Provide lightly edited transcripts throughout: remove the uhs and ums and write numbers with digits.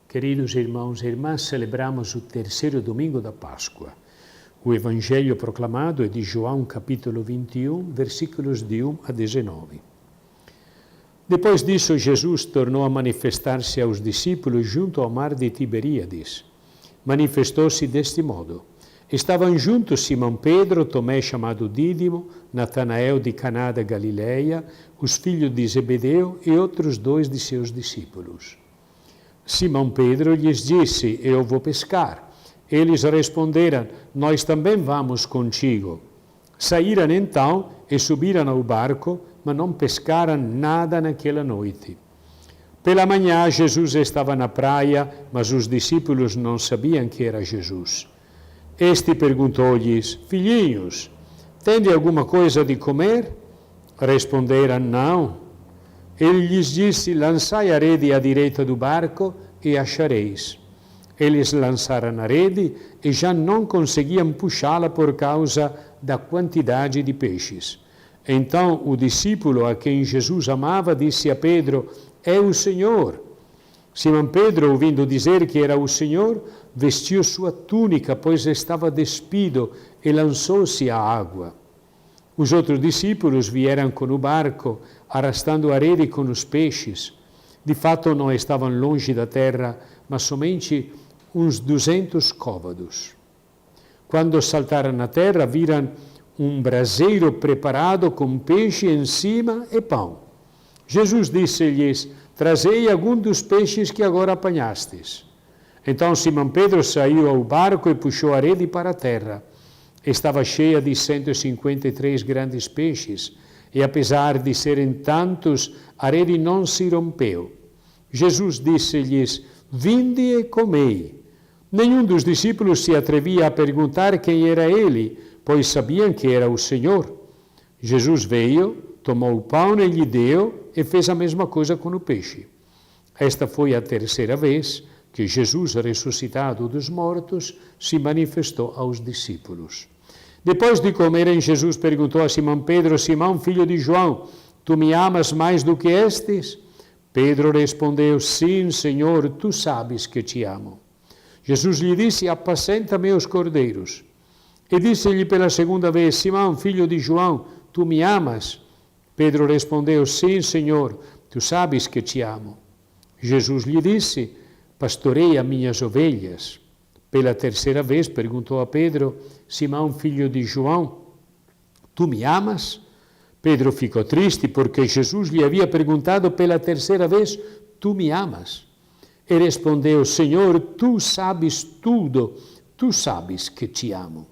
Queridos irmãos e irmãs, celebramos o terceiro domingo da Páscoa. O Evangelho proclamado é de João, capítulo 21, versículos de 1 a 19. Depois disso, Jesus tornou a manifestar-se aos discípulos junto ao mar de Tiberíades. Manifestou-se deste modo. Estavam juntos Simão Pedro, Tomé chamado Dídimo, Natanael de Caná da Galileia, os filhos de Zebedeu e outros 2 de seus discípulos. Simão Pedro lhes disse: Eu vou pescar. Eles responderam: Nós também vamos contigo. Saíram então e subiram ao barco, mas não pescaram nada naquela noite. Pela manhã, Jesus estava na praia, mas os discípulos não sabiam que era Jesus. Este perguntou-lhes: Filhinhos, tende alguma coisa de comer? Responderam: Não. Ele lhes disse: Lançai a rede à direita do barco e achareis. Eles lançaram a rede e já não conseguiam puxá-la por causa da quantidade de peixes. Então o discípulo a quem Jesus amava disse a Pedro: É o Senhor. Simão Pedro, ouvindo dizer que era o Senhor, vestiu sua túnica, pois estava despido, e lançou-se à água. Os outros discípulos vieram com o barco, arrastando a rede com os peixes. De fato, não estavam longe da terra, mas somente uns 200 côvados. Quando saltaram na terra, viram um braseiro preparado com peixe em cima e pão. Jesus disse-lhes: Trazei algum dos peixes que agora apanhastes. Então Simão Pedro saiu ao barco e puxou a rede para a terra. Estava cheia de 153 grandes peixes, e apesar de serem tantos, a rede não se rompeu. Jesus disse-lhes: Vinde e comei. Nenhum dos discípulos se atrevia a perguntar quem era ele, pois sabiam que era o Senhor. Jesus veio, tomou o pão e lhe deu, e fez a mesma coisa com o peixe. Esta foi a terceira vez que Jesus, ressuscitado dos mortos, se manifestou aos discípulos. Depois de comerem, Jesus perguntou a Simão Pedro: Simão, filho de João, tu me amas mais do que estes? Pedro respondeu: Sim, Senhor, tu sabes que te amo. Jesus lhe disse: Apacenta meus cordeiros. E disse-lhe pela segunda vez: Simão, filho de João, tu me amas? Pedro respondeu: Sim, Senhor, tu sabes que te amo. Jesus lhe disse: Pastoreia minhas ovelhas. Pela terceira vez perguntou a Pedro: Simão, filho de João, tu me amas? Pedro ficou triste porque Jesus lhe havia perguntado pela terceira vez: Tu me amas? E respondeu: Senhor, tu sabes tudo, tu sabes que te amo.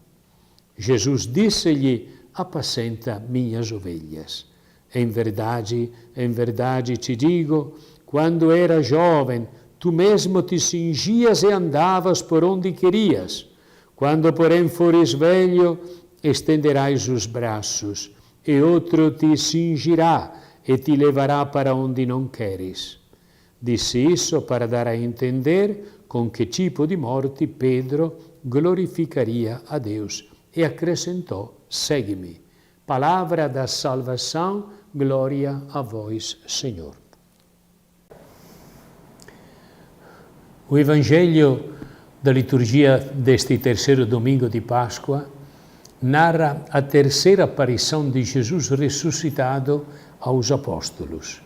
Jesus disse-lhe: Apacenta minhas ovelhas. Em verdade te digo, quando era jovem, tu mesmo te cingias e andavas por onde querias. Quando, porém, fores velho, estenderás os braços, e outro te cingirá e te levará para onde não queres. Disse isso para dar a entender com que tipo de morte Pedro glorificaria a Deus. E acrescentou: Segue-me. Palavra da salvação, glória a vós, Senhor. O Evangelho da liturgia deste terceiro domingo de Páscoa narra a terceira aparição de Jesus ressuscitado aos apóstolos.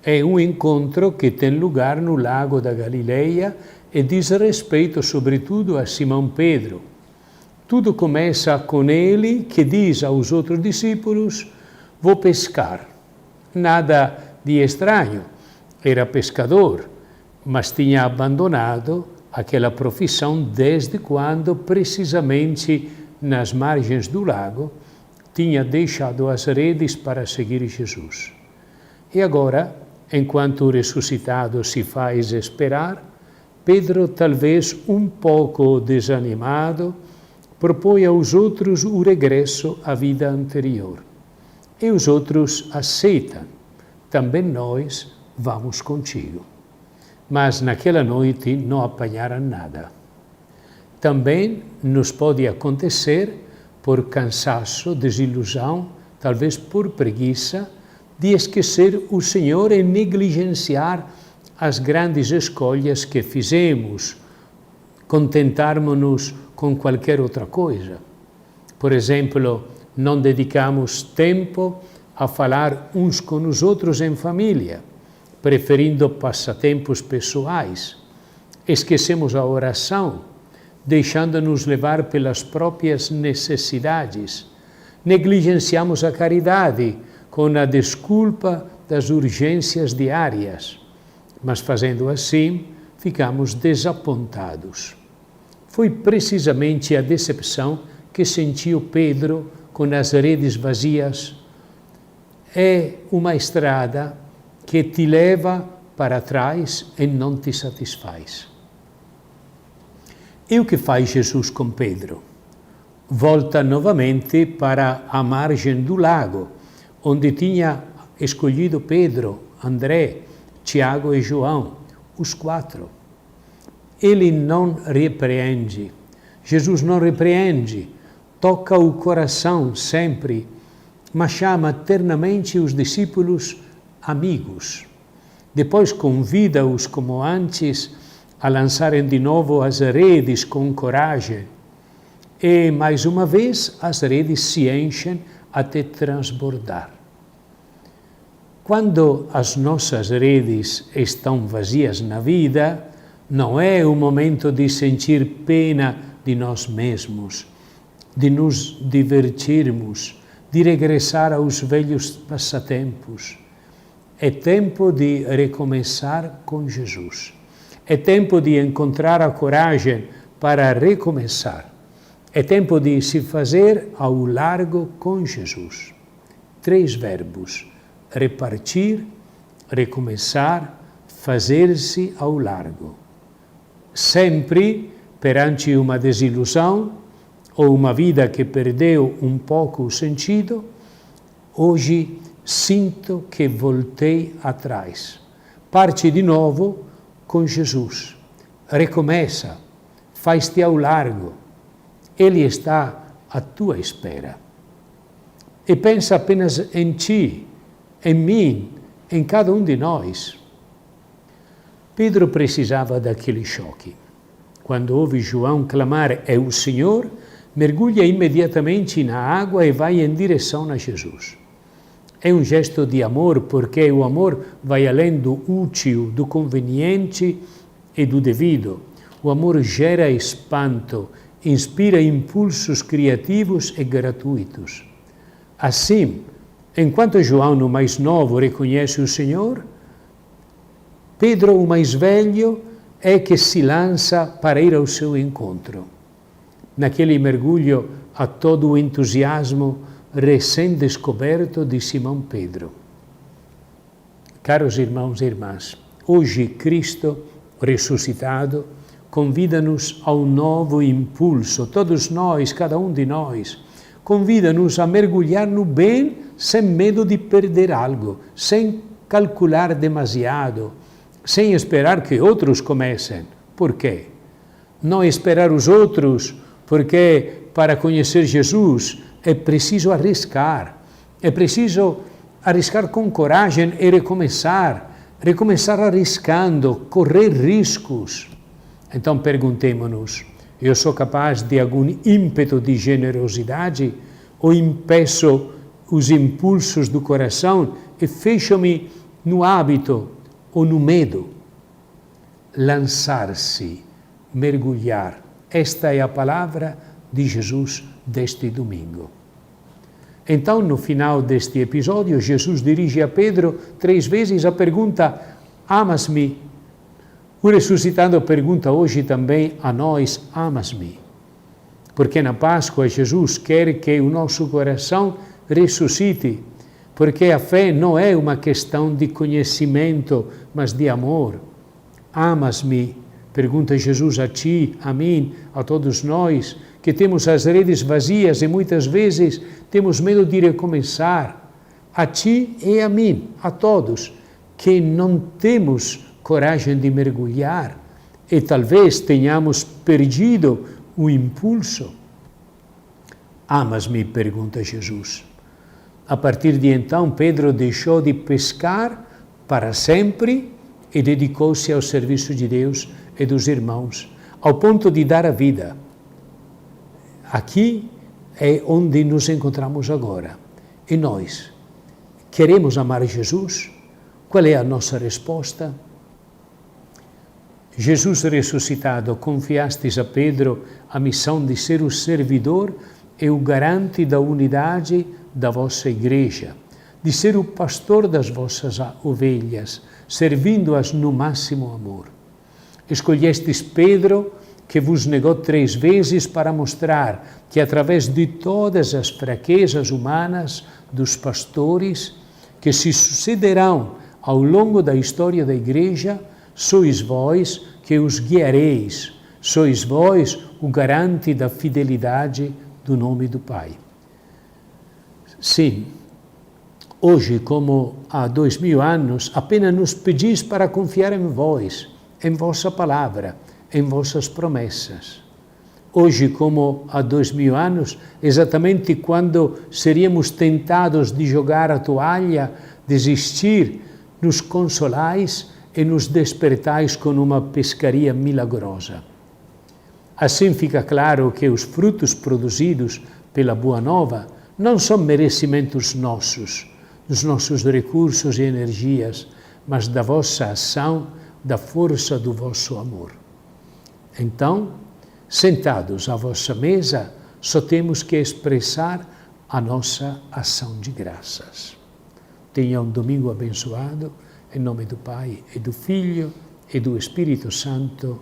É um encontro que tem lugar no lago da Galileia e diz respeito, sobretudo, a Simão Pedro. Tudo começa com ele, que diz aos outros discípulos: Vou pescar. Nada de estranho, era pescador, mas tinha abandonado aquela profissão desde quando, precisamente nas margens do lago, tinha deixado as redes para seguir Jesus. E agora, enquanto o ressuscitado se faz esperar, Pedro, talvez um pouco desanimado, propõe aos outros o regresso à vida anterior. E os outros aceitam. Também nós vamos contigo. Mas naquela noite não apanharam nada. Também nos pode acontecer, por cansaço, desilusão, talvez por preguiça, de esquecer o Senhor e negligenciar as grandes escolhas que fizemos, contentarmos-nos com qualquer outra coisa. Por exemplo, não dedicamos tempo a falar uns com os outros em família, preferindo passatempos pessoais. Esquecemos a oração, deixando-nos levar pelas próprias necessidades. Negligenciamos a caridade com a desculpa das urgências diárias. Mas fazendo assim, ficamos desapontados. Foi precisamente a decepção que sentiu Pedro com as redes vazias. É uma estrada que te leva para trás e não te satisfaz. E o que faz Jesus com Pedro? Volta novamente para a margem do lago, onde tinha escolhido Pedro, André, Tiago e João, os 4. Ele não repreende. Jesus não repreende, toca o coração sempre, mas chama ternamente os discípulos amigos. Depois convida-os, como antes, a lançarem de novo as redes com coragem. E, mais uma vez, as redes se enchem até transbordar. Quando as nossas redes estão vazias na vida, não é o momento de sentir pena de nós mesmos, de nos divertirmos, de regressar aos velhos passatempos. É tempo de recomeçar com Jesus. É tempo de encontrar a coragem para recomeçar. É tempo de se fazer ao largo com Jesus. 3 verbos: repartir, recomeçar, fazer-se ao largo. Sempre perante uma desilusão ou uma vida que perdeu um pouco o sentido, hoje sinto que voltei atrás. Parte de novo com Jesus. Recomeça, faz-te ao largo. Ele está à tua espera. E pensa apenas em ti, em mim, em cada um de nós. Pedro precisava daquele choque. Quando ouve João clamar, é o Senhor, mergulha imediatamente na água e vai em direção a Jesus. É um gesto de amor, porque o amor vai além do útil, do conveniente e do devido. O amor gera espanto, inspira impulsos criativos e gratuitos. Assim, enquanto João, o mais novo, reconhece o Senhor, Pedro, o mais velho, é que se lança para ir ao seu encontro. Naquele mergulho a todo o entusiasmo recém-descoberto de Simão Pedro. Caros irmãos e irmãs, hoje Cristo, ressuscitado, convida-nos a um novo impulso, todos nós, cada um de nós, convida-nos a mergulhar no bem sem medo de perder algo, sem calcular demasiado, sem esperar que outros comecem. Por quê? Não esperar os outros, porque para conhecer Jesus é preciso arriscar com coragem e recomeçar arriscando, correr riscos. Então perguntemo-nos, eu sou capaz de algum ímpeto de generosidade ou impeço os impulsos do coração e fecho-me no hábito ou no medo? Lançar-se, mergulhar. Esta é a palavra de Jesus deste domingo. Então, no final deste episódio, Jesus dirige a Pedro 3 vezes a pergunta: amas-me? O ressuscitado pergunta hoje também a nós: amas-me? Porque na Páscoa Jesus quer que o nosso coração ressuscite, porque a fé não é uma questão de conhecimento, mas de amor. Amas-me? Pergunta Jesus a ti, a mim, a todos nós, que temos as redes vazias e muitas vezes temos medo de recomeçar. A ti e a mim, a todos, que não temos coragem de mergulhar e talvez tenhamos perdido o impulso. Amas-me? Pergunta Jesus. A partir de então, Pedro deixou de pescar para sempre e dedicou-se ao serviço de Deus e dos irmãos, ao ponto de dar a vida. Aqui é onde nos encontramos agora. E nós, queremos amar Jesus? Qual é a nossa resposta? Jesus ressuscitado, confiastes a Pedro a missão de ser o servidor e o garante da unidade da vossa igreja, de ser o pastor das vossas ovelhas, servindo-as no máximo amor. Escolhestes Pedro, que vos negou 3 vezes, para mostrar que, através de todas as fraquezas humanas dos pastores que se sucederão ao longo da história da igreja, sois vós que os guiareis, sois vós o garante da fidelidade do nome do Pai. Sim, hoje, como há 2000 anos, apenas nos pedis para confiar em vós, em vossa palavra, em vossas promessas. Hoje, como há 2000 anos, exatamente quando seríamos tentados de jogar a toalha, desistir, nos consolais e nos despertais com uma pescaria milagrosa. Assim fica claro que os frutos produzidos pela Boa Nova não são merecimentos nossos, dos nossos recursos e energias, mas da vossa ação, da força do vosso amor. Então, sentados à vossa mesa, só temos que expressar a nossa ação de graças. Tenha um domingo abençoado, em nome do Pai, e do Filho, e do Espírito Santo.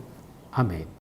Amém.